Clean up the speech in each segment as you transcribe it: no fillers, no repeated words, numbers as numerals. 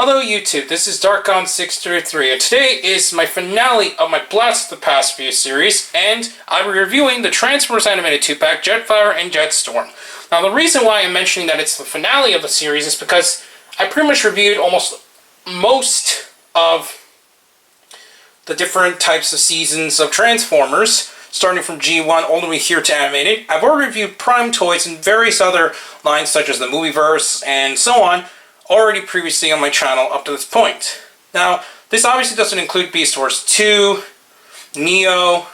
Hello YouTube, this is Darkon633 and today is my finale of my Blast of the Past Few series, and I'll be reviewing the Transformers Animated 2-pack, Jetfire and Jetstorm. Now the reason why I'm mentioning that it's the finale of the series is because I pretty much reviewed almost most of the different types of seasons of Transformers, starting from G1 all the way here to Animated. I've already reviewed Prime Toys and various other lines such as the Movieverse and so on, already previously on my channel up to this point. Now, this obviously doesn't include Beast Wars 2, Neo,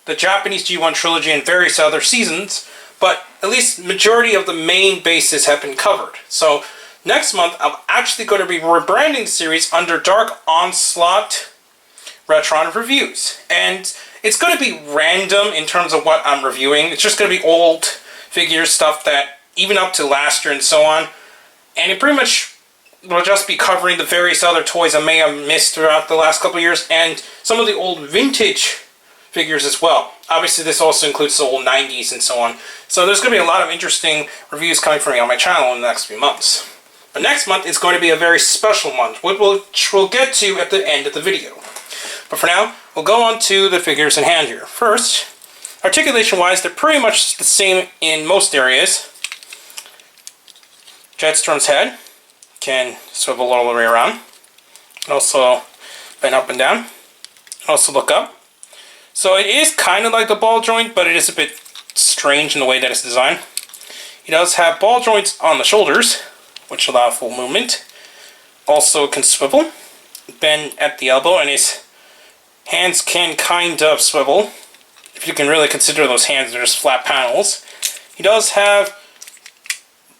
the Japanese G1 trilogy, and various other seasons, but at least majority of the main bases have been covered. So, next month, I'm actually going to be rebranding the series under Dark Onslaught Retron Reviews. And it's going to be random in terms of what I'm reviewing. It's just going to be old figures, stuff that, even up to last year and so on. And it pretty much will just be covering the various other toys I may have missed throughout the last couple of years, and some of the old vintage figures as well. Obviously this also includes the old 90s and so on. So there's going to be a lot of interesting reviews coming from me on my channel in the next few months. But next month is going to be a very special month, which we'll get to at the end of the video. But for now, we'll go on to the figures in hand here. First, articulation-wise, they're pretty much the same in most areas. Jetstorm's head can swivel all the way around, and also bend up and down, and also look up. So it is kind of like the ball joint, but it is a bit strange in the way that it's designed. He does have ball joints on the shoulders, which allow full movement. Also can swivel, bend at the elbow, and his hands can kind of swivel, if you can really consider those hands, they're just flat panels. He does have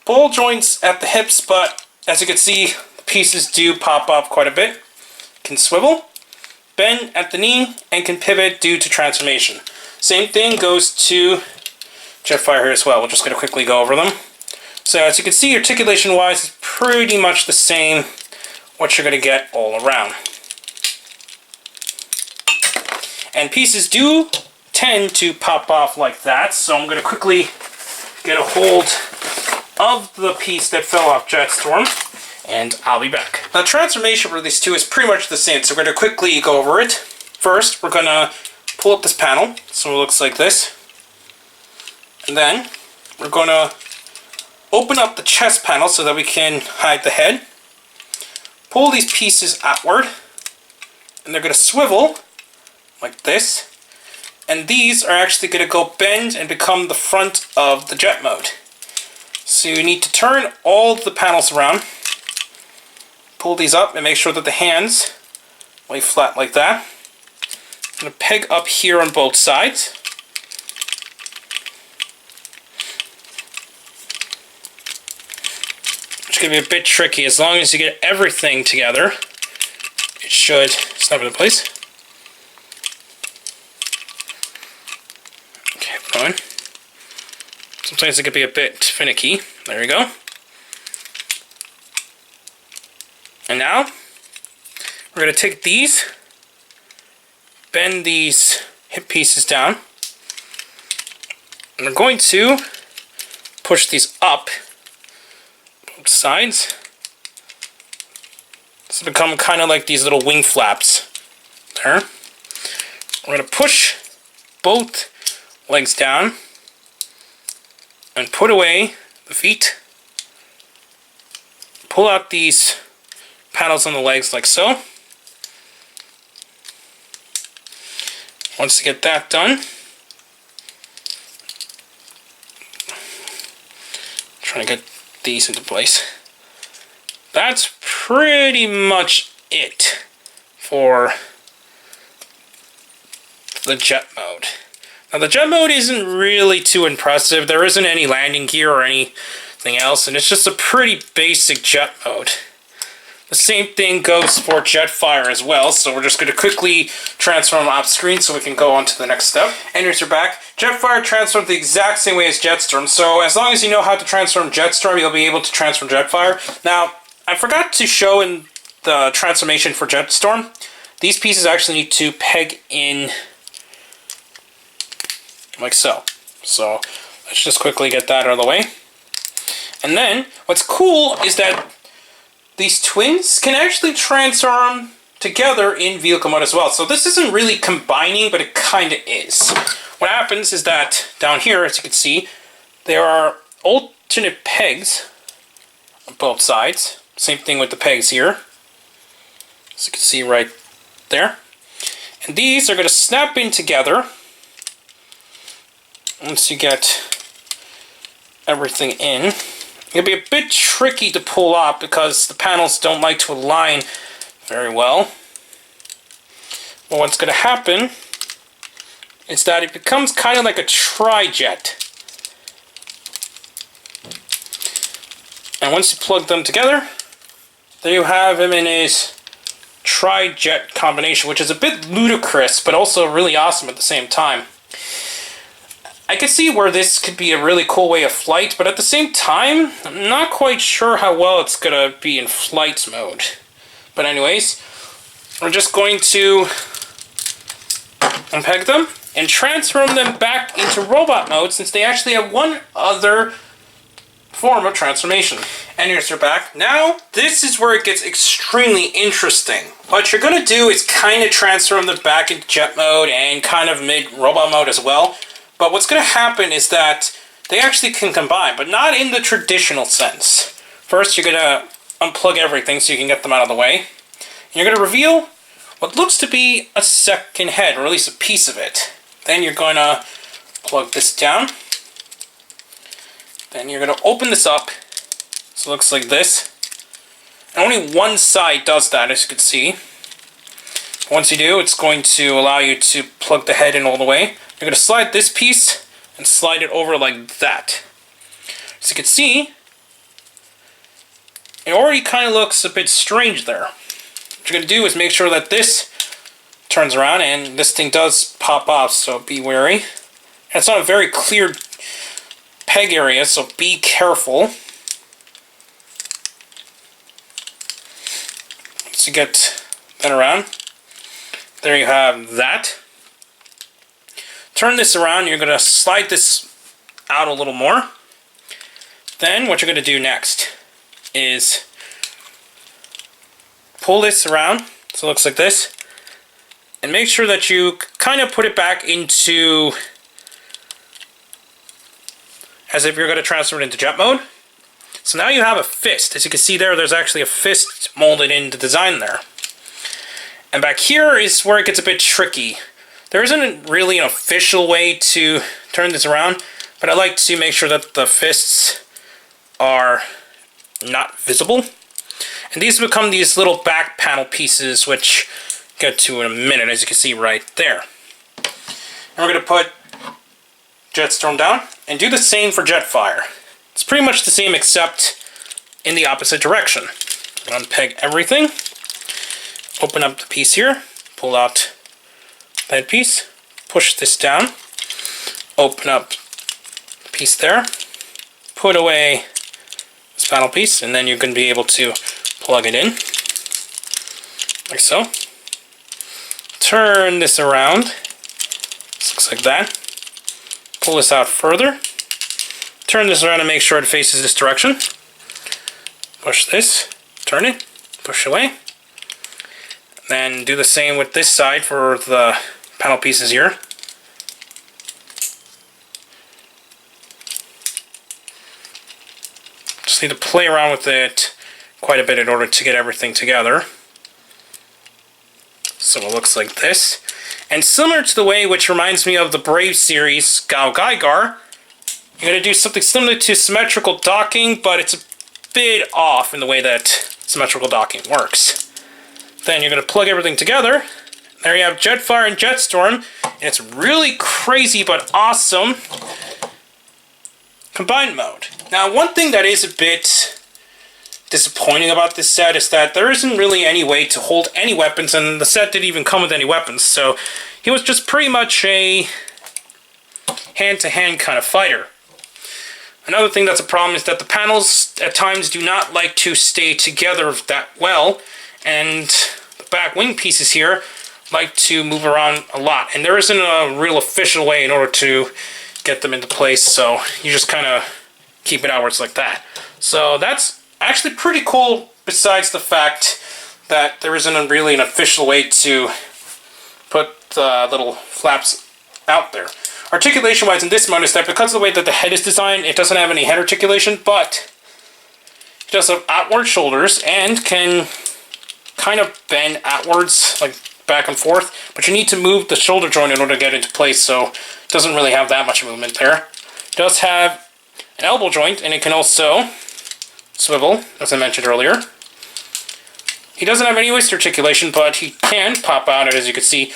ball joints at the hips, but as you can see, the pieces do pop up quite a bit. Can swivel, bend at the knee, and can pivot due to transformation. Same thing goes to Jetfire here as well. We're just going to quickly go over them. So as you can see, articulation-wise, it's pretty much the same what you're going to get all around. And pieces do tend to pop off like that, so I'm going to quickly get a hold of the piece that fell off Jetstorm, and I'll be back. Now, transformation for these two is pretty much the same, so we're going to quickly go over it. First, we're going to pull up this panel, so it looks like this. And then, we're going to open up the chest panel so that we can hide the head. Pull these pieces outward, and they're going to swivel like this. And these are actually going to go bend and become the front of the jet mode. So you need to turn all the panels around, pull these up, and make sure that the hands lay flat like that. I'm going to peg up here on both sides. Which can be a bit tricky. As long as you get everything together, it should snap into place. Okay, put on. Sometimes it could be a bit finicky. There we go. And now, we're going to take these, bend these hip pieces down, and we're going to push these up both sides to become kind of like these little wing flaps. There. We're going to push both legs down and put away the feet. Pull out these panels on the legs like so. Once you get that done, trying to get these into place. That's pretty much it for the jet mode. Now the jet mode isn't really too impressive. There isn't any landing gear or anything else, and it's just a pretty basic jet mode. The same thing goes for Jetfire as well, so we're just going to quickly transform off screen so we can go on to the next step. And here's your back. Jetfire transforms the exact same way as Jetstorm, so as long as you know how to transform Jetstorm, you'll be able to transform Jetfire. Now, I forgot to show in the transformation for Jetstorm, these pieces actually need to peg in like so. So let's just quickly get that out of the way. And then what's cool is that these twins can actually transform together in vehicle mode as well. So this isn't really combining, but it kind of is. What happens is that down here, as you can see, there are alternate pegs on both sides. Same thing with the pegs here. As you can see right there. And these are going to snap in together once you get everything in. It'll be a bit tricky to pull off because the panels don't like to align very well. But what's going to happen is that it becomes kind of like a tri-jet. And once you plug them together, there you have him in his tri-jet combination, which is a bit ludicrous, but also really awesome at the same time. I can see where this could be a really cool way of flight, but at the same time, I'm not quite sure how well it's going to be in flight mode. But anyways, we're just going to unpeg them and transform them back into robot mode since they actually have one other form of transformation. And here's their back. Now, this is where it gets extremely interesting. What you're going to do is kind of transform them back into jet mode and kind of mid-robot mode as well. But what's going to happen is that they actually can combine, but not in the traditional sense. First, you're going to unplug everything so you can get them out of the way. And you're going to reveal what looks to be a second head, or at least a piece of it. Then you're going to plug this down. Then you're going to open this up. So it looks like this. And only one side does that, as you can see. Once you do, it's going to allow you to plug the head in all the way. You're going to slide this piece and slide it over like that. As you can see, it already kind of looks a bit strange there. What you're going to do is make sure that this turns around, and this thing does pop off, so be wary. And it's not a very clear peg area, so be careful. Once you get that around, there you have that. Turn this around, you're going to slide this out a little more. Then what you're going to do next is pull this around, so it looks like this, and make sure that you kind of put it back into, as if you're going to transfer it into jet mode. So now you have a fist. As you can see there, there's actually a fist molded in the design there. And back here is where it gets a bit tricky. There isn't really an official way to turn this around, but I like to make sure that the fists are not visible. And these become these little back panel pieces, which I'll get to in a minute, as you can see right there. And we're going to put Jetstorm down and do the same for Jetfire. It's pretty much the same except in the opposite direction. Unpeg everything, open up the piece here, pull out that piece, push this down, open up the piece there, put away this panel piece, and then you can be able to plug it in, like so. Turn this around, this looks like that. Pull this out further, turn this around and make sure it faces this direction. Push this, turn it, push away. Then do the same with this side for the panel pieces here. Just need to play around with it quite a bit in order to get everything together. So it looks like this. And similar to the way, which reminds me of the Brave series, Gao Gaigar, you're going to do something similar to symmetrical docking, but it's a bit off in the way that symmetrical docking works. Then you're going to plug everything together. There you have Jetfire and Jetstorm. And it's really crazy but awesome combined mode. Now, one thing that is a bit disappointing about this set is that there isn't really any way to hold any weapons, and the set didn't even come with any weapons, so he was just pretty much a hand-to-hand kind of fighter. Another thing that's a problem is that the panels at times do not like to stay together that well, and the back wing pieces here like to move around a lot, and there isn't a real official way in order to get them into place, so you just kind of keep it outwards like that. So that's actually pretty cool besides the fact that there isn't really an official way to put little flaps out there. Articulation-wise in this mode is that because of the way that the head is designed, it doesn't have any head articulation, but it does have outward shoulders and can kind of bend outwards, like back and forth, but you need to move the shoulder joint in order to get into place, so it doesn't really have that much movement there. It does have an elbow joint, and it can also swivel, as I mentioned earlier. He doesn't have any waist articulation, but he can pop out, and as you can see,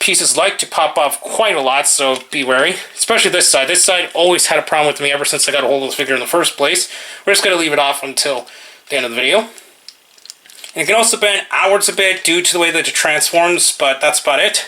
pieces like to pop off quite a lot, so be wary. Especially this side. This side always had a problem with me ever since I got a hold of this figure in the first place. We're just going to leave it off until the end of the video. And it can also bend outwards a bit due to the way that it transforms, but that's about it.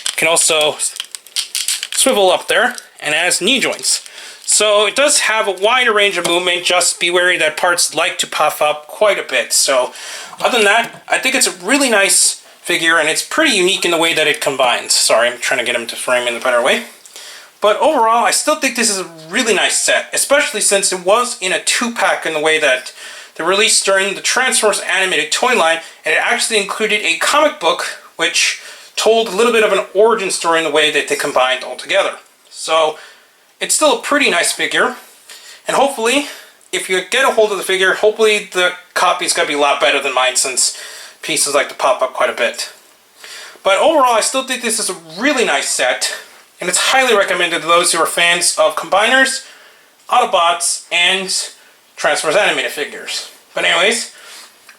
It can also swivel up there, and it has knee joints. So it does have a wider range of movement, just be wary that parts like to puff up quite a bit. So other than that, I think it's a really nice figure, and it's pretty unique in the way that it combines. Sorry, I'm trying to get him to frame in a better way. But overall, I still think this is a really nice set, especially since it was in a 2-pack in the way that they released during the Transformers animated toy line, and it actually included a comic book which told a little bit of an origin story in the way that they combined all together. So it's still a pretty nice figure, and hopefully, if you get a hold of the figure, hopefully the copy's going to be a lot better than mine, since pieces like to pop up quite a bit. But overall, I still think this is a really nice set, and it's highly recommended to those who are fans of combiners, Autobots, and Transformers animated figures. But anyways,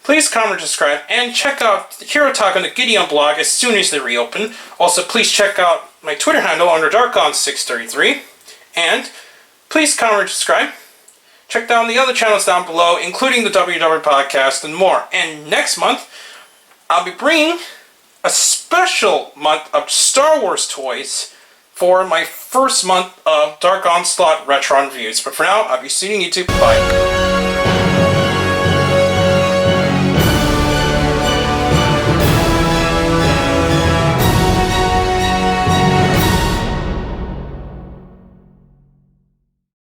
please comment, subscribe, and check out Hero Talk on the Gideon blog as soon as they reopen. Also, please check out my Twitter handle under Darkon633, and please comment, subscribe. Check down the other channels down below, including the WW Podcast and more. And next month, I'll be bringing a special month of Star Wars toys for my first month of Dark Onslaught Retron reviews. But for now, I'll be seeing you. Bye.